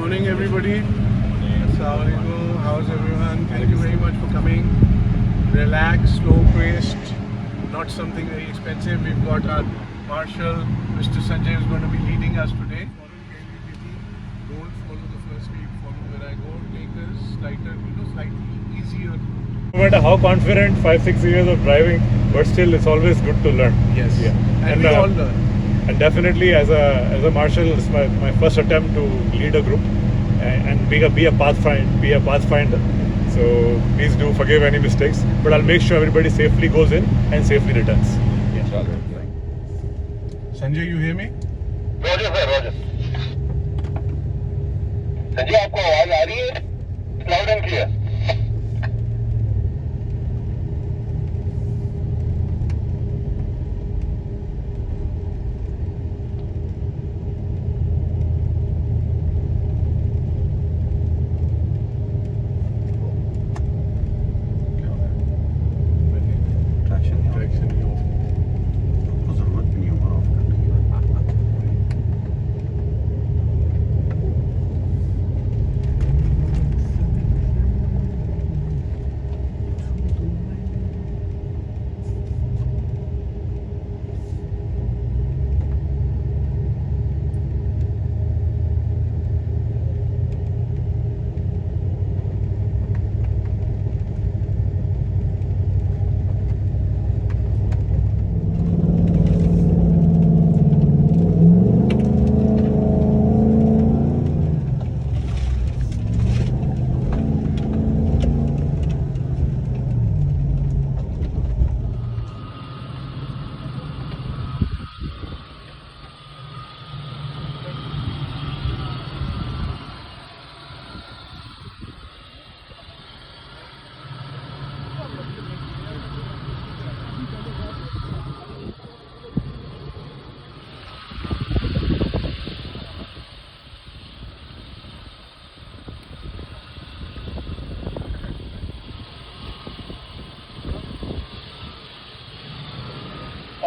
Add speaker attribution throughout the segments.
Speaker 1: Morning everybody. Assalamualaikum. How's everyone? Thank you very much for coming. Relax, slow paced, not something very expensive. We've got our marshal, Mr. Sanjay, is going to be leading us today. Don't follow the first lead, follow where I go. Take this slightly easier.
Speaker 2: No matter how confident 5-6 years of driving, but still it's always good to learn.
Speaker 1: Yes.
Speaker 2: Yeah.
Speaker 1: And we all learn.
Speaker 2: And definitely as a marshal, it's my first attempt to lead a group and be a pathfinder. So please do forgive any mistakes, but I'll make sure everybody safely goes in and safely returns.
Speaker 1: Yeah. Sanjay, you hear me?
Speaker 3: Roger sir, Roger. Sanjay आपको आवाज आ रही है? Loud and clear.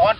Speaker 3: On.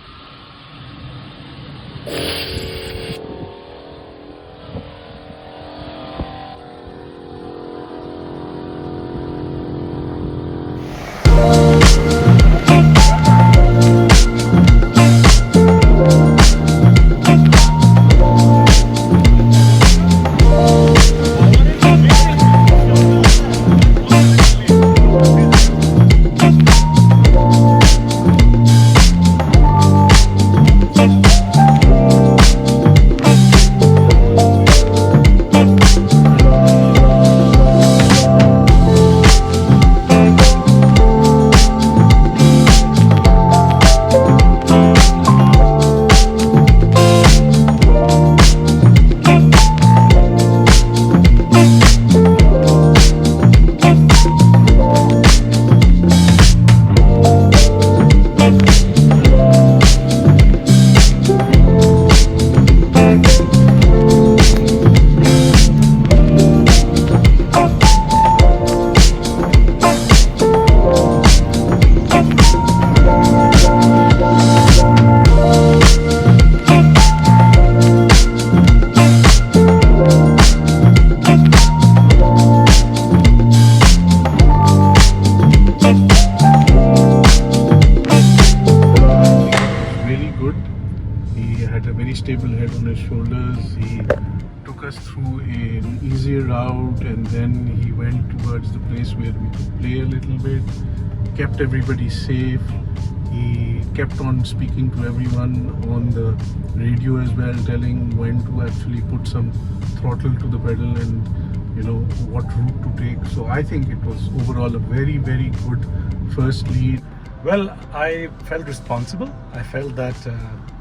Speaker 1: Stable head on his shoulders. He took us through an easier route and then he went towards the place where we could play a little bit, kept everybody safe. He kept on speaking to everyone on the radio as well, telling when to actually put some throttle to the pedal and what route to take. So I think it was overall a very, very good first lead.
Speaker 2: Well, I felt responsible. I felt that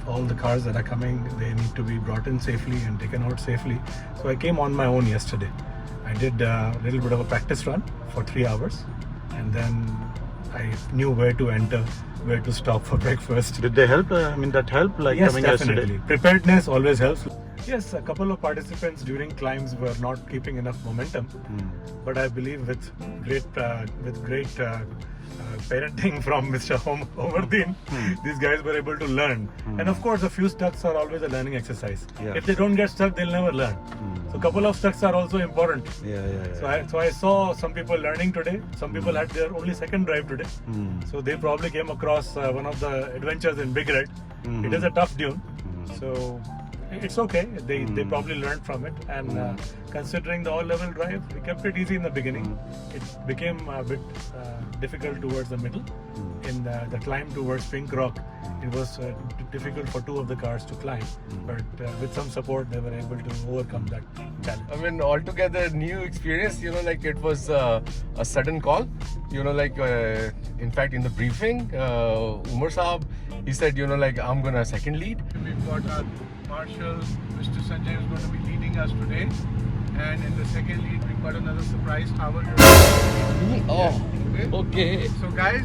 Speaker 2: all the cars that are coming, they need to be brought in safely and taken out safely. So I came on my own yesterday. I did a little bit of a practice run for 3 hours and then I knew where to enter, where to stop for breakfast.
Speaker 4: Did they help? I mean, that helped, like
Speaker 2: Yes,
Speaker 4: coming
Speaker 2: definitely.
Speaker 4: yesterday?
Speaker 2: Preparedness always helps. Yes, a couple of participants during climbs were not keeping enough momentum, but I believe with great parenting from Mr. Omardin, these guys were able to learn. And of course, a few stucks are always a learning exercise.
Speaker 4: Yeah.
Speaker 2: If they don't get stuck, they'll never learn. So a couple of stucks are also important. So I saw some people learning today. Some people had their only second drive today. So they probably came across one of the adventures in Big Red. It is a tough dune. So it's okay. They probably learned from it. And considering the all-level drive, we kept it easy in the beginning. It became a bit difficult towards the middle. In the climb towards Pink Rock, it was difficult for two of the cars to climb. But with some support, they were able to overcome that challenge.
Speaker 5: I mean, altogether new experience, you know, like it was a sudden call, you know, like in fact in the briefing, Umar Saab, he said, you know, like I'm gonna second lead.
Speaker 1: We've got our marshal, Mr. Sanjay, is going to be leading us today. And in the second lead, we've got another surprise. Howard.
Speaker 5: Oh, okay.
Speaker 1: So guys,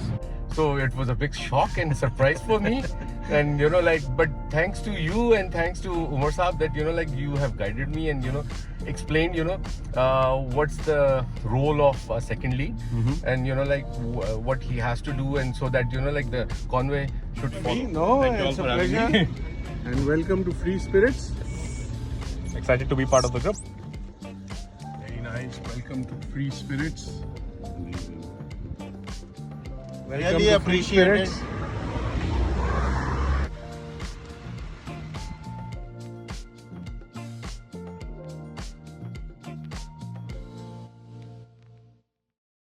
Speaker 5: So it was a big shock and surprise for me. And you know, like, but thanks to you and thanks to Umar Saab that, you know, like you have guided me and, you know, explained, you know, what's the role of a second lead and, you know, like what he has to do, and so that, you know, like the convoy should follow.
Speaker 4: No, it's a pleasure.
Speaker 1: and welcome to Free Spirits.
Speaker 2: Excited to be part of the group.
Speaker 1: Very nice. Welcome to Free Spirits.
Speaker 4: Really appreciate it.